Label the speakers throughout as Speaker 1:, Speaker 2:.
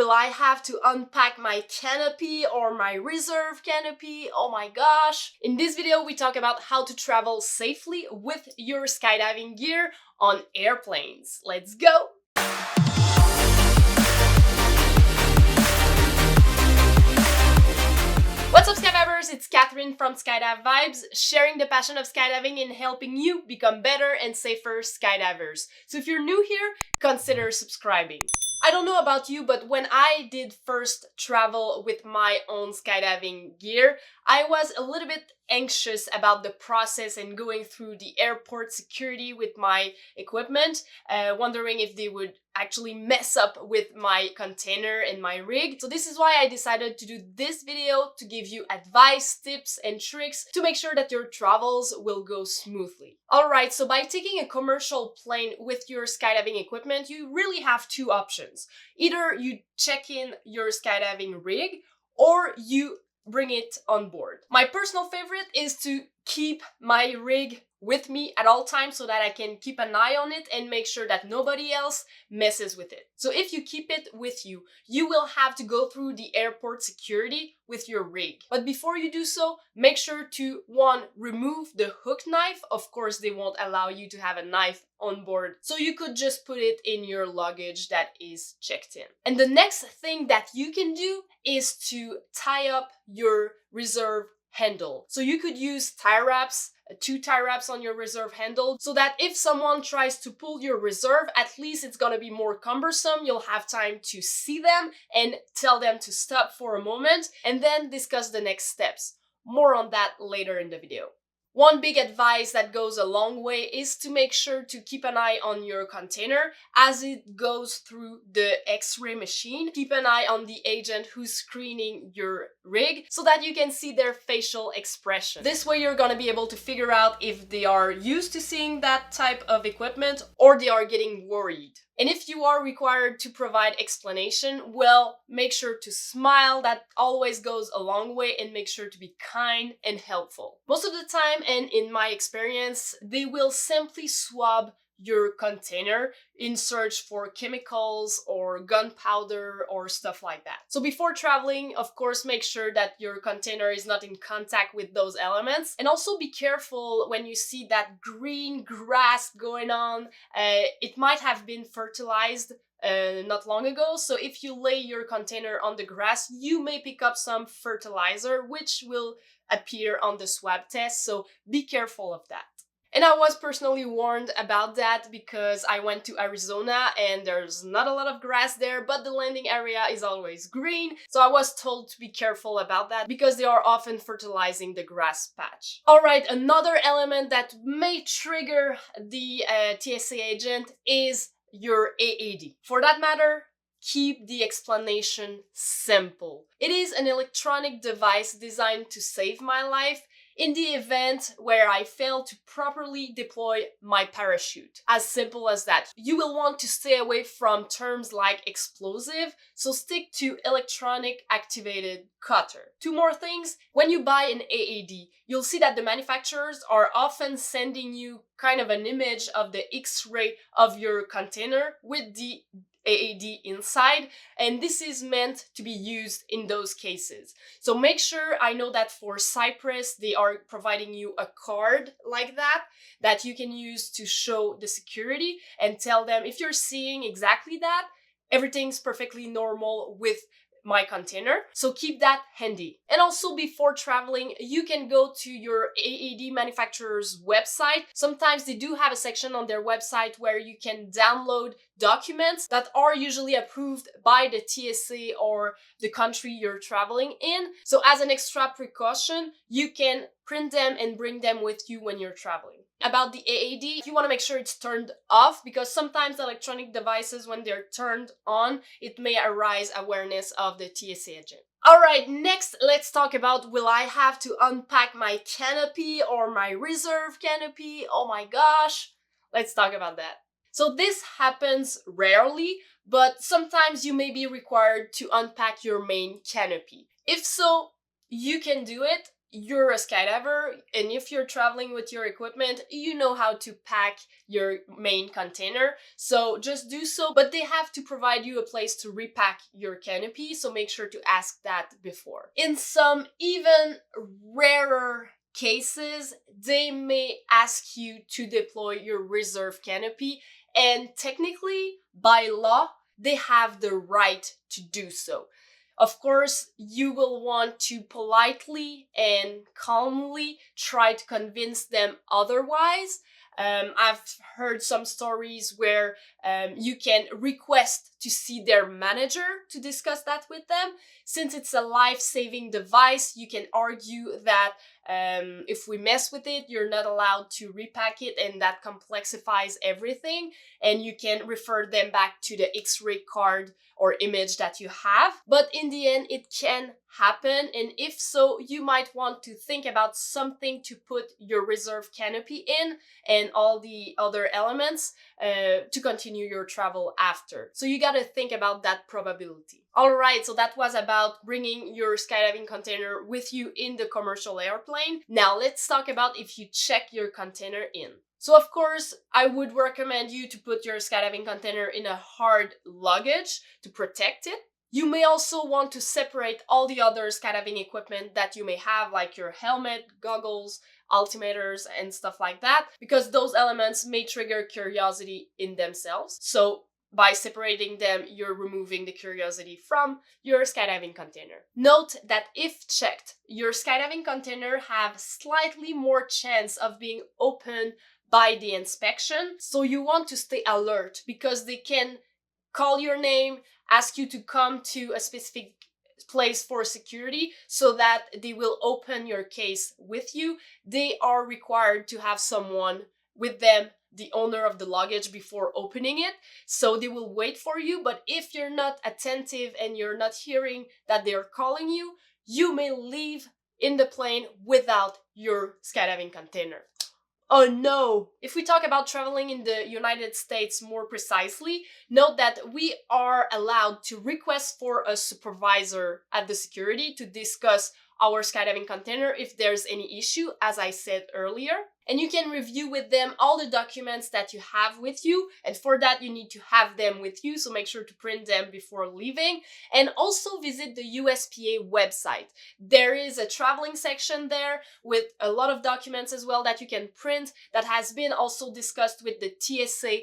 Speaker 1: will I have to unpack my canopy or my reserve canopy? Oh my gosh! In this video, we talk about how to travel safely with your skydiving gear on airplanes. Let's go! What's up, Skydivers? It's Catherine from Skydive Vibes, sharing the passion of skydiving and helping you become better and safer skydivers. So if you're new here, consider subscribing. I don't know about you, but when I did first travel with my own skydiving gear, I was a little bit anxious about the process and going through the airport security with my equipment, wondering if they would actually mess up with my container and my rig. So this is why I decided to do this video to give you advice, tips, and tricks to make sure that your travels will go smoothly. Alright, so by taking a commercial plane with your skydiving equipment, you really have two options. Either you check in your skydiving rig or you bring it on board. My personal favorite is to keep my rig with me at all times so that I can keep an eye on it and make sure that nobody else messes with it. So if you keep it with you, you will have to go through the airport security with your rig. But before you do so, make sure to, one, remove the hook knife. Of course, they won't allow you to have a knife on board, so you could just put it in your luggage that is checked in. And the next thing that you can do is to tie up your reserve handle. So you could use tie wraps, 2 tie wraps on your reserve handle, so that if someone tries to pull your reserve, at least it's gonna be more cumbersome. You'll have time to see them and tell them to stop for a moment, and then discuss the next steps. More on that later in the video. One big advice that goes a long way is to make sure to keep an eye on your container as it goes through the X-ray machine. Keep an eye on the agent who's screening your rig so that you can see their facial expression. This way you're gonna be able to figure out if they are used to seeing that type of equipment or they are getting worried. And if you are required to provide explanation, well, make sure to smile. That always goes a long way, and make sure to be kind and helpful. Most of the time, and in my experience, they will simply swab your container in search for chemicals or gunpowder or stuff like that. So before traveling, of course, make sure that your container is not in contact with those elements. And also be careful when you see that green grass going on. It might have been fertilized not long ago. So if you lay your container on the grass, you may pick up some fertilizer, which will appear on the swab test. So be careful of that. And I was personally warned about that because I went to Arizona and there's not a lot of grass there, but the landing area is always green. So I was told to be careful about that because they are often fertilizing the grass patch. Alright, another element that may trigger the TSA agent is your AAD. For that matter, keep the explanation simple. It is an electronic device designed to save my life in the event where I fail to properly deploy my parachute. As simple as that. You will want to stay away from terms like explosive, so stick to electronic activated cutter. 2 more things. When you buy an AAD, you'll see that the manufacturers are often sending you kind of an image of the X-ray of your container with the AAD inside, and this is meant to be used in those cases. So make sure, I know that for Cyprus they are providing you a card like that you can use to show the security and tell them if you're seeing exactly that, everything's perfectly normal with my container, so keep that handy. And also before traveling, you can go to your AAD manufacturer's website. Sometimes they do have a section on their website where you can download documents that are usually approved by the TSA or the country you're traveling in. So as an extra precaution, you can print them and bring them with you when you're traveling. About the AAD, you want to make sure it's turned off because sometimes electronic devices, when they're turned on, it may arise awareness of the TSA agent. Alright, next let's talk about, will I have to unpack my canopy or my reserve canopy? Oh my gosh, let's talk about that. So this happens rarely, but sometimes you may be required to unpack your main canopy. If so, you can do it. you're a skydiver, and if you're traveling with your equipment, you know how to pack your main container, so just do so. But they have to provide you a place to repack your canopy, so make sure to ask that before. In some even rarer cases, they may ask you to deploy your reserve canopy, and technically, by law, they have the right to do so. Of course, you will want to politely and calmly try to convince them otherwise. I've heard some stories where you can request to see their manager to discuss that with them. Since it's a life-saving device, you can argue that if we mess with it, you're not allowed to repack it, and that complexifies everything. And you can refer them back to the X-ray card or image that you have. But in the end, it can happen, and if so, you might want to think about something to put your reserve canopy in and all the other elements to continue your travel after. So you gotta think about that probability. Alright, so that was about bringing your skydiving container with you in the commercial airplane. Now let's talk about if you check your container in. So of course, I would recommend you to put your skydiving container in a hard luggage to protect it. You may also want to separate all the other skydiving equipment that you may have, like your helmet, goggles, altimeters, and stuff like that, because those elements may trigger curiosity in themselves. So by separating them, you're removing the curiosity from your skydiving container. Note that if checked, your skydiving container have slightly more chance of being opened by the inspection, so you want to stay alert, because they can call your name, ask you to come to a specific place for security so that they will open your case with you. They are required to have someone with them, the owner of the luggage, before opening it, so they will wait for you. But if you're not attentive and you're not hearing that they're calling you, you may leave in the plane without your skydiving container. Oh no! If we talk about traveling in the United States more precisely, note that we are allowed to request for a supervisor at the security to discuss our skydiving container if there's any issue, as I said earlier. And you can review with them all the documents that you have with you, and for that you need to have them with you, so make sure to print them before leaving. And also visit the USPA website. There is a traveling section there with a lot of documents as well that you can print, that has been also discussed with the TSA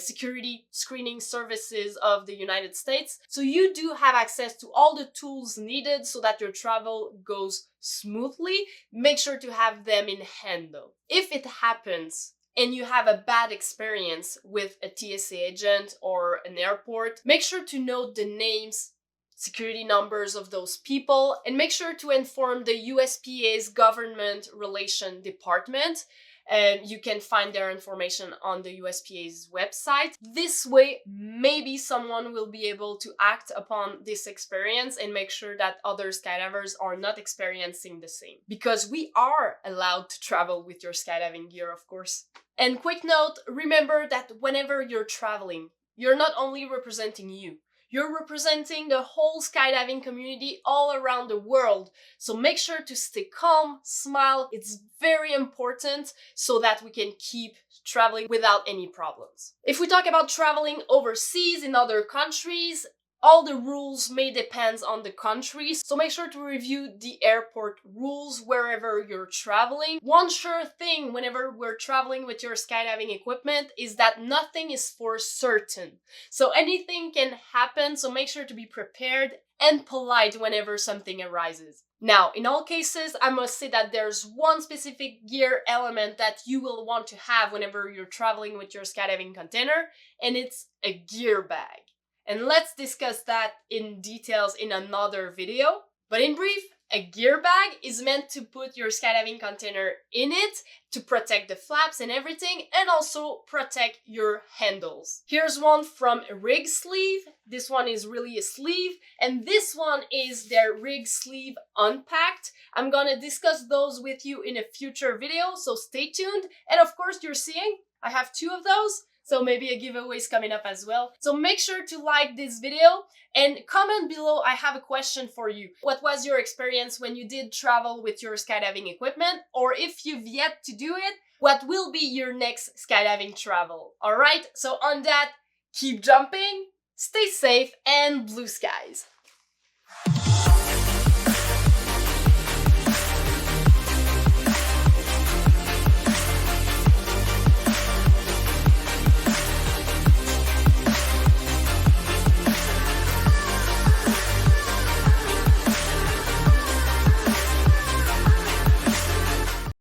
Speaker 1: security screening services of the United States. So you do have access to all the tools needed so that your travel goes smoothly. Make sure to have them in hand though. If it happens and you have a bad experience with a TSA agent or an airport, make sure to note the names, security numbers of those people, and make sure to inform the USPA's Government Relation Department. And you can find their information on the USPA's website. This way, maybe someone will be able to act upon this experience and make sure that other skydivers are not experiencing the same. Because we are allowed to travel with your skydiving gear, of course. And quick note, remember that whenever you're traveling, you're not only representing you, you're representing the whole skydiving community all around the world. So make sure to stay calm, smile. It's very important so that we can keep traveling without any problems. If we talk about traveling overseas in other countries, all the rules may depend on the country, so make sure to review the airport rules wherever you're traveling. One sure thing whenever we're traveling with your skydiving equipment is that nothing is for certain. So anything can happen, so make sure to be prepared and polite whenever something arises. Now, in all cases, I must say that there's one specific gear element that you will want to have whenever you're traveling with your skydiving container, and it's a gear bag. And let's discuss that in details in another video. But in brief, a gear bag is meant to put your skydiving container in it to protect the flaps and everything, and also protect your handles. Here's one from Rig Sleeve. This one is really a sleeve, and this one is their Rig Sleeve Unpacked. I'm gonna discuss those with you in a future video, so stay tuned. And of course, you're seeing I have two of those. So maybe a giveaway is coming up as well. So make sure to like this video and comment below. I have a question for you. What was your experience when you did travel with your skydiving equipment? Or if you've yet to do it, what will be your next skydiving travel? All right, so on that, keep jumping, stay safe, and blue skies.